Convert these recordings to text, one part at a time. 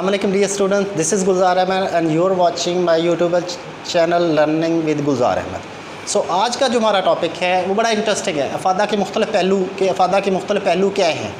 अस्सलाम वालेकुम dear student, this is Gulzar Ahmad and you are watching my YouTube channel learning with Gulzar Ahmad. So आज का जो हमारा टॉपिक है वो बड़ा इंटरेस्टिंग है। अफ़ादा के मुख्तलिफ़ पहलू क्या हैं।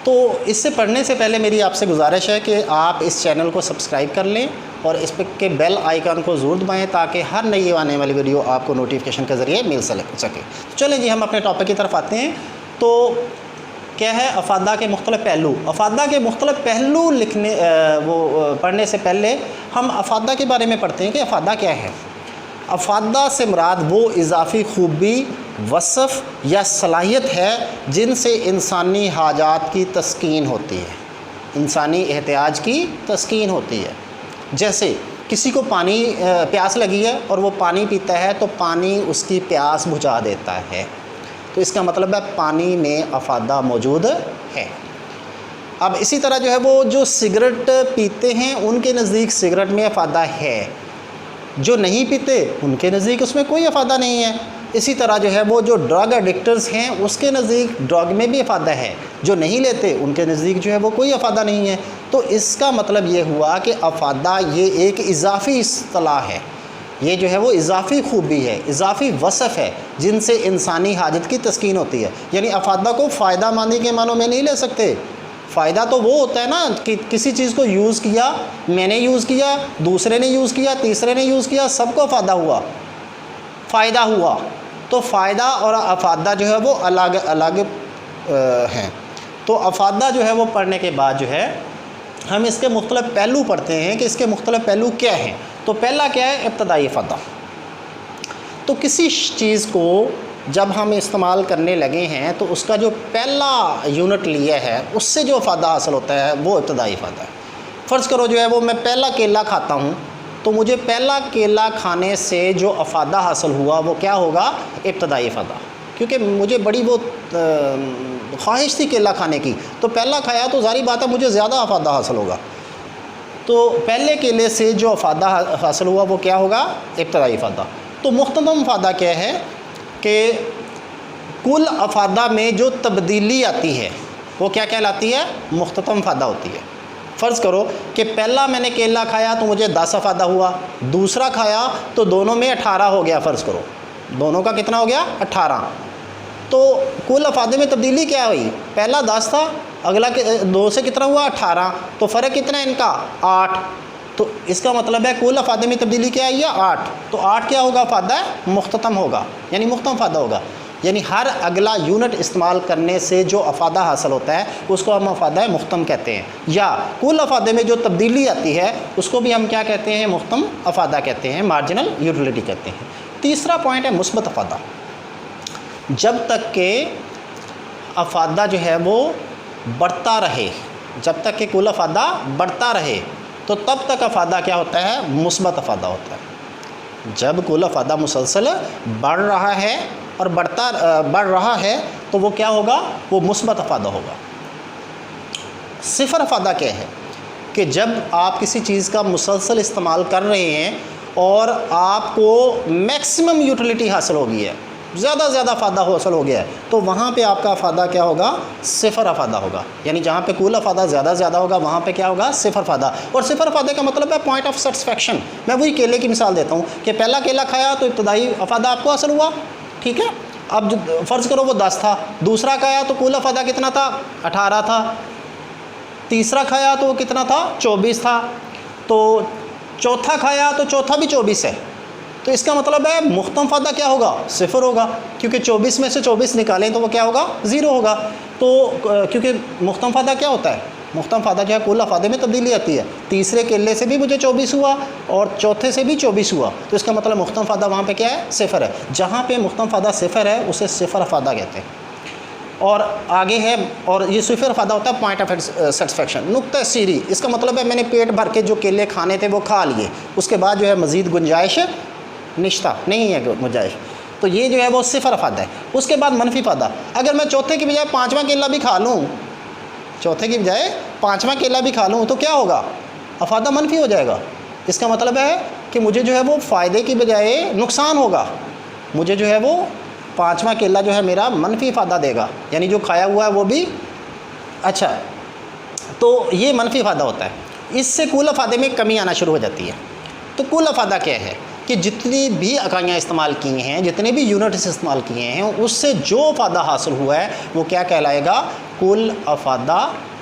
तो इससे पढ़ने से पहले मेरी आपसे गुजारिश है कि आप इस चैनल को सब्सक्राइब कर लें और इस पर के बेल आइकन को ज़रूर दबाएँ ताकि हर नई आने वाली वीडियो आपको नोटिफिकेशन के ज़रिए मिल सके। चलें जी, हम अपने टॉपिक की तरफ आते हैं। तो क्या है अफ़ादा के मुख्तलिफ़ पहलू। अफ़ादा के मुख्तलिफ़ पहलू पढ़ने से पहले हम अफ़ादा के बारे में पढ़ते हैं कि अफ़ादा क्या है। अफ़ादा से मुराद वो इजाफ़ी खूबी, वसफ़ या सलाहियत है जिनसे इंसानी हाजात की तस्कीन होती है, इंसानी एहतियाज की तस्कीन होती है। जैसे किसी को पानी प्यास लगी है और वो पानी पीता है तो पानी उसकी प्यास बुझा देता है, तो इसका मतलब है पानी में अफ़ादा मौजूद है। अब इसी तरह जो है वो जो सिगरेट पीते हैं उनके नज़दीक सिगरेट में अफ़ादा है, जो नहीं पीते उनके नज़दीक उसमें कोई अफ़ादा नहीं है। इसी तरह जो है वो जो ड्रग एडिक्टर्स हैं उसके नज़दीक ड्रग में भी अफ़ादा है, जो नहीं लेते उनके नज़दीक जो है वो कोई अफ़ादा नहीं है। तो इसका मतलब ये हुआ कि अफ़ादा ये एक इजाफ़ी इस्तिलाह है, ये जो है वो इजाफ़ी खूबी है, इजाफ़ी वसफ़ है जिनसे इंसानी हाजत की तस्कीन होती है। यानी अफ़ादा को फ़ायदा मंदी के मानों में नहीं ले सकते। फ़ायदा तो वो होता है ना कि किसी चीज़ को यूज़ किया, मैंने यूज़ किया, दूसरे ने यूज़ किया, तीसरे ने यूज़ किया, सबको फ़ायदा हुआ। तो फ़ायदा और अफ़ादा जो है वो अलग अलग हैं। तो अफ़ादा जो है वो पढ़ने के बाद जो है हम इसके मुख्तलिफ़ पहलू पढ़ते हैं कि इसके मुख्तलिफ़ पहलू क्या हैं। तो पहला क्या है, इब्तदाई अफ़ादा। तो किसी चीज़ को जब हम इस्तेमाल करने लगे हैं तो उसका जो पहला यूनिट लिया है उससे जो अफ़ादा हासिल होता है वो इब्तदाई अफ़ादा है। फ़र्ज़ करो जो है वो मैं पहला केला खाता हूँ तो मुझे पहला केला खाने से जो अफ़ादा हासिल हुआ वो क्या होगा, इब्तदाई अफ़ादा। क्योंकि मुझे बड़ी वो ख्वाहिश थी केला खाने की, तो पहला खाया तो ज़ाहिर बात है मुझे ज़्यादा अफ़ादा हासिल होगा। तो पहले केले से जो अफ़ादा हासिल हुआ वो क्या होगा, इब्तदाई अफ़ादा। तो मुख्ततम अफ़ादा क्या है कि कुल अफ़ादा में जो तब्दीली आती है वो क्या कहलाती है, मुख्ततम अफ़ादा होती है। फ़र्ज़ करो कि पहला मैंने केला खाया तो मुझे 10 अफ़ादा हुआ, दूसरा खाया तो दोनों में 18 हो गया। फ़र्ज़ करो दोनों का कितना हो गया, 18। तो कुल अफ़ादे में तब्दीली क्या हुई, पहला 10 था, अगला 2 से कितना हुआ, 18। तो फ़र्क कितना है इनका, 8। तो इसका मतलब है कुल अफ़ादे में तब्दीली क्या आई है, 8। तो 8 क्या होगा, अफ़ादा मुख्ततम होगा, यानी मुख्ततम अफ़ादा होगा। यानी हर अगला यूनिट इस्तेमाल करने से जो अफ़ादा हासिल होता है उसको हम अफ़ादा मुख्तम कहते हैं, या कुल अफ़ादे में जो तब्दीली आती है उसको भी हम क्या कहते हैं, मुख्तम अफ़ादा कहते हैं, मार्जिनल यूटिलिटी कहते हैं। तीसरा पॉइंट है मुस्बत अफ़ादा। जब तक के अफ़ादा जो है वो बढ़ता रहे, जब तक कि कुल अफ़ादा बढ़ता रहे तो तब तक अफ़ादा क्या होता है, मुस्बत अफ़ादा होता है। जब कुल अफ़ादा मुसलसल बढ़ रहा है और बढ़ रहा है तो वो क्या होगा, वो मुस्बत अफ़ादा होगा। सिफ़र अफ़ादा क्या है कि जब आप किसी चीज़ का मुसलसल इस्तेमाल कर रहे हैं और आपको मैक्सिमम यूटिलिटी हासिल हो गई है, ज़्यादा से ज़्यादा अफ़ादा हासिल हो गया है, तो वहाँ पे आपका अफ़ादा क्या होगा, सिफ़र अफ़ादा होगा। यानी जहाँ पे कुल अफ़ादा ज़्यादा होगा वहाँ पे क्या होगा, सिफ़र अफ़ादा। और सिफ़र अफ़ादे का मतलब है पॉइंट ऑफ सेटिस्फेक्शन। मैं वही केले की मिसाल देता हूँ कि पहला केला खाया तो इब्तदाई अफ़ादा आपको हासिल हुआ, ठीक है। अब फ़र्ज़ करो वो 10 था, दूसरा खाया तो कुल अफ़ादा कितना था, 18 था, तीसरा खाया तो वो कितना था, 24 था, तो चौथा खाया तो चौथा भी 24 है। तो इसका मतलब है मुख्तम अफ़ादा क्या होगा, सिफ़र होगा, क्योंकि 24 में से 24 निकालें तो वो क्या होगा, 0 होगा। तो क्योंकि मुख्तम अफ़ादा क्या होता है, मुख्तम अफ़ादा जो है कुल अफ़ादे में तब्दीली आती है। तीसरे केले से भी मुझे 24 हुआ और चौथे से भी 24 हुआ, तो इसका मतलब मुख्तम अफ़ादा वहाँ पे क्या है, सिफ़र है। जहाँ पे मुख्तम अफ़ादा सिफ़र है उसे सिफ़र अफ़ादा कहते हैं। और आगे है, और ये सिफ़र अफ़ादा होता है पॉइंट ऑफ सेटिस्फेक्शन, नुक्ता सीरी। इसका मतलब है मैंने पेट भर के जो केले खाने थे वो खा लिए, उसके बाद जो है मज़ीद गुंजाइश निश्ता नहीं है गुंजाइश, तो ये जो है वो सिफ़र अफ़ादा है। उसके बाद मनफी अफ़ादा, अगर मैं चौथे की बजाय 5वां केला भी खा लूँ, चौथे की बजाय 5वां केला भी खा लूँ तो क्या होगा, अफ़ादा मनफी हो जाएगा। इसका मतलब है कि मुझे जो है वो फ़ायदे की बजाय नुकसान होगा, मुझे जो है वो 5वां केला जो है मेरा मनफी अफ़ादा देगा, यानी जो खाया हुआ है वो भी। अच्छा, तो ये मनफी अफादा होता है। इससे कुल अफादे में कमी आना शुरू हो जाती है। तो कुल अफादा क्या है कि जितनी भी इकाइयाँ इस्तेमाल की हैं, जितने भी यूनिट्स इस्तेमाल किए हैं, उससे जो अफादा हासिल हुआ है वो क्या कहलाएगा? कुल अफादा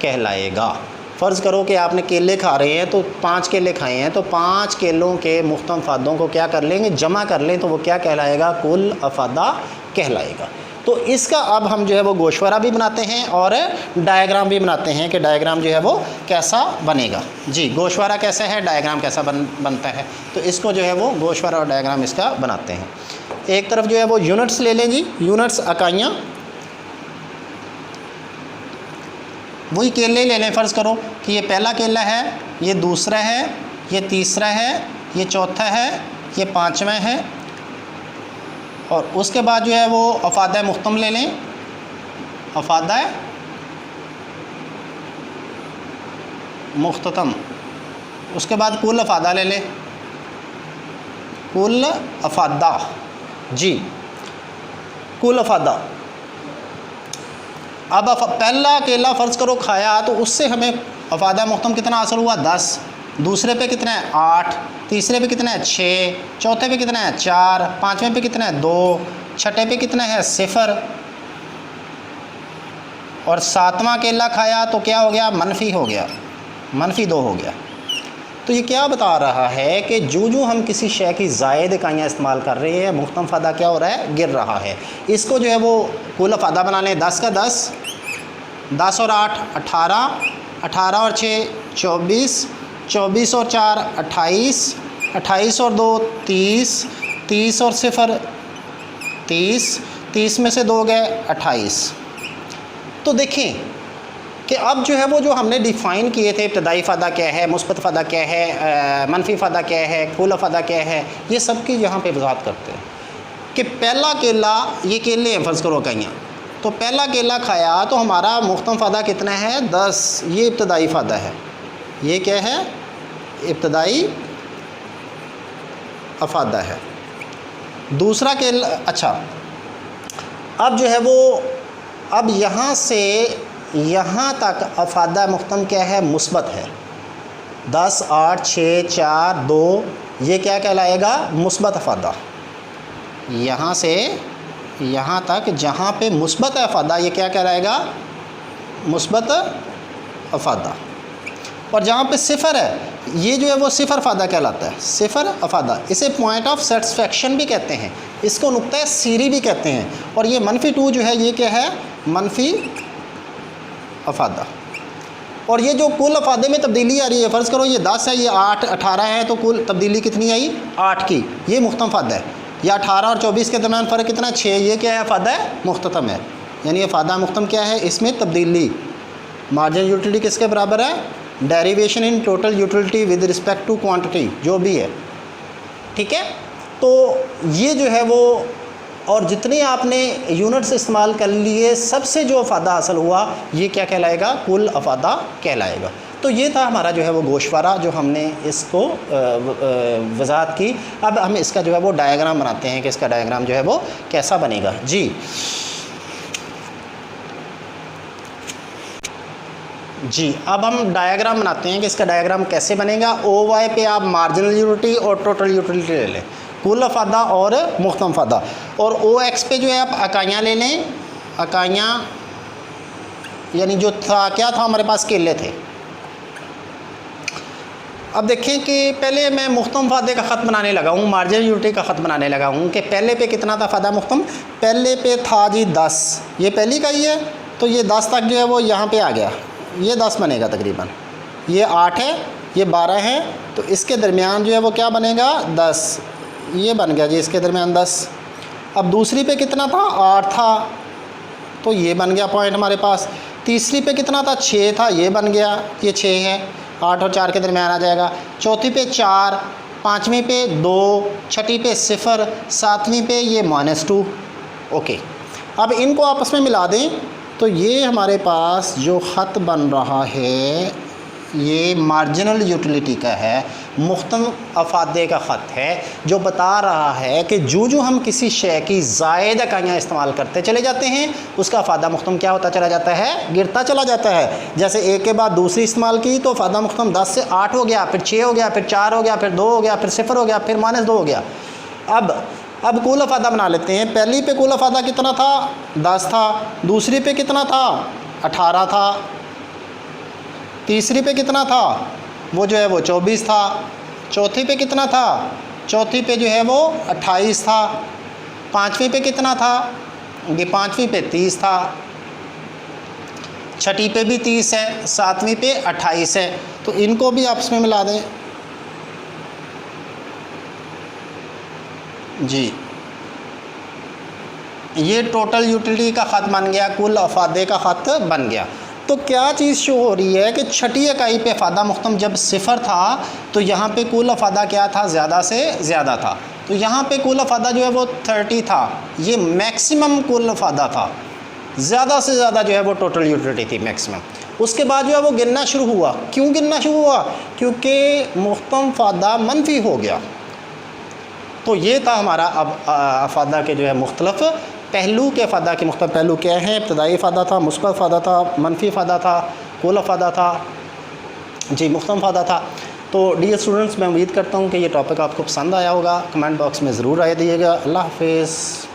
कहलाएगा। फ़र्ज़ करो कि आपने केले खा रहे हैं, तो 5 केले खाए हैं, तो 5 केलों के मुख्तलिफ अफादों को क्या कर लेंगे? जमा कर लें, तो वो क्या कहलाएगा? कुल अफादा कहलाएगा। तो इसका अब हम जो है वो गोशवारा भी बनाते हैं और डायग्राम भी बनाते हैं कि डायग्राम जो है वो कैसा बनेगा। जी, गोशवारा कैसा है, डायग्राम कैसा बनता है। तो इसको जो है वो गोशवारा और डायग्राम इसका बनाते हैं। एक तरफ जो है वो यूनिट्स ले लें जी, यूनिट्स इकाइयाँ, वही केले ले लें। फ़र्ज़ करो कि ये पहला केला है, ये दूसरा है, ये तीसरा है, ये चौथा है, ये पाँचवा है, और उसके बाद जो है वो अफादा मुख्तम ले लें, अफादा मुख्ततम। उसके बाद कुल अफादा ले लें, कुल अफादा। जी, कुल अफादा। अब पहला केला फ़र्ज़ करो खाया, तो उससे हमें अफादा मुख्तम कितना हासिल हुआ? 10। दूसरे पे कितना है? 8। तीसरे पे कितना है? 6। चौथे पे कितना है? 4। पाँचवें पे कितना है? 2। छठे पे कितना है? 0। और 7वां केला खाया तो क्या हो गया? मनफी हो गया, मनफी 2 हो गया। तो ये क्या बता रहा है कि जो हम किसी शय की ज़ायद इकाइयाँ इस्तेमाल कर रहे हैं, मुख्तलिफ अफादा क्या हो रहा है? गिर रहा है। इसको जो है वो कुल अफादा बना लें। 10 का 10, 10 और 8 18, 18 और 6 24, 24 और 4 28, 28 और 2 30, 30 और 0 30, 30 में से 2 गए 28। तो देखें कि अब जो है वो जो हमने डिफ़ाइन किए थे, इब्तदाई फ़ादा क्या है, मुस्बत फ़ादा क्या है, मनफी फ़ादा क्या है, कुल फ़ादा क्या है, ये सब की यहाँ पे वज़ाहत करते हैं कि पहला केला, ये केले हैं फ़र्ज़ करो इकाइयाँ, तो पहला केला खाया तो हमारा मुख्तम फ़ादा कितना है? 10। ये इब्तदाई फ़ादा है। ये क्या है? इब्तदाई अफादा है। दूसरा केला, अच्छा, अब जो है वो अब यहाँ से यहाँ तक अफादा मुख्तम क्या है? मुस्बत है। 10 8 6 4 2, ये क्या कहलाएगा? मुस्बत अफादा। यहाँ से यहाँ तक जहाँ पे मुस्बत अफादा, ये क्या कहलाएगा? मुस्बत अफादा। और जहाँ पे 0 है, ये जो है वो 0 अफादा कहलाता है, 0 अफादा। इसे पॉइंट ऑफ सेटिस्फेक्शन भी कहते हैं, इसको नुक्ता सीरी भी कहते हैं। और ये -2 जो है, ये क्या है? मनफी अफादा। और ये जो कुल अफादे में तब्दीली आ रही है, फ़र्ज़ करो ये 10 है, ये 8 18 है, तो कुल तब्दीली कितनी आई? 8 की। ये मुख्तम अफादा है। या 18 और 24 के दरमियान फ़र्क कितना? 6। ये क्या है? अफादा मुख्ततम है। यानी अफादा मुख्तम क्या है? इसमें तब्दीली। मार्जिनल यूटिलिटी किसके बराबर है? Derivation in total utility with respect to quantity, जो भी है। ठीक है, तो ये जो है वो, और जितने आपने यूनिट्स इस्तेमाल कर लिए, सबसे जो अफादा हासिल हुआ, ये क्या कहलाएगा? कुल अफादा कहलाएगा। तो ये था हमारा जो है वो गोशवारा, जो हमने इसको वज़ाहत की। अब हम इसका जो है वो डायग्राम बनाते हैं कि इसका डायग्राम जो है वो कैसा बनेगा। जी, अब हम डायग्राम बनाते हैं कि इसका डायग्राम कैसे बनेगा। OY पे आप मार्जिनल यूटिलिटी और टोटल यूटिलिटी ले लें, कुल अफादा और मुख्तम अफादा। और OX पे जो है आप इकाइयाँ ले लें, इकाइयाँ यानी जो था, क्या था हमारे पास? केले थे। अब देखें कि पहले मैं मुख्तम अफादे का ख़त बनाने लगा हूँ, मार्जिनल यूटिलिटी का ख़त बनाने लगा हूँ कि पहले पे कितना था अफादा मुख्तम? पहले पे था जी 10। ये पहली इकाई है, तो ये 10 तक जो है वो यहाँ पे आ गया, ये 10 बनेगा तकरीबन। ये 8 है, ये 12 है, तो इसके दरमियान जो है वो क्या बनेगा? 10। ये बन गया जी इसके दरमियान 10। अब दूसरी पे कितना था? 8 था, तो ये बन गया पॉइंट हमारे पास। तीसरी पे कितना था? 6 था, ये बन गया, ये 6 है, 8 और 4 के दरमियान आ जाएगा। चौथी पे 4, पाँचवीं पे 2, छठी पे 0, सातवीं पे ये -2। ओके, अब इनको आपस में मिला दें, तो ये हमारे पास जो ख़त बन रहा है, ये मार्जिनल यूटिलिटी का है, मुख्तलिफ अफादे का ख़त है जो बता रहा है कि जो हम किसी शय की ज़ायद इकाइयाँ इस्तेमाल करते चले जाते हैं उसका अफादा मुख्तम क्या होता चला जाता है, गिरता चला जाता है। जैसे एक के बाद दूसरी इस्तेमाल की तो अफादा मुख्तम 10 से 8 हो गया, फिर 6 हो गया, फिर 4 हो गया, फिर 2 हो गया, फिर 0 हो गया, फिर -2 हो गया। अब कुल अफादा बना लेते हैं। पहली पे कुल अफादा कितना था, 10 था। दूसरी पे कितना था, 18 था। तीसरी पे कितना था, वो जो है वो 24 था। चौथी पे कितना था, चौथी पे जो है वो 28 था। पाँचवीं पे कितना था, ये पाँचवीं पे 30 था। छठी पे भी 30 है, सातवीं पे 28 है। तो इनको भी आपस में मिला दें जी। ये टोटल यूटिलिटी का ख़त बन गया, कुल अफादे का ख़त बन गया। तो क्या चीज़ शो हो रही है कि छठी इकाई पे अफादा मुख्तम जब 0 था तो यहाँ पे कुल अफादा क्या था, ज़्यादा से ज़्यादा था। तो यहाँ पे कुल अफादा जो है वो 30 था, ये मैक्सिमम कुल अफादा था, ज़्यादा से ज़्यादा जो है वो टोटल यूटिलिटी थी मैक्सिमम। उसके बाद जो है वो गिनना शुरू हुआ। क्यों गिनना शुरू हुआ, क्योंकि मुख्तम अफादा मनफी हो गया। तो ये था हमारा अब अफादा के जो है मुख्तलिफ पहलू के अफादा के मुख्तलिफ पहलू क्या हैं। इब्तदाई अफादा था, मुस्बत अफादा था, मनफी अफादा था, कुल अफादा था जी, मुख्तलिफ अफादा था। तो डियर स्टूडेंट्स, मैं उम्मीद करता हूँ कि ये टॉपिक आपको पसंद आया होगा। कमेंट बॉक्स में ज़रूर राय दिएगा। अल्लाह हाफ़िज़।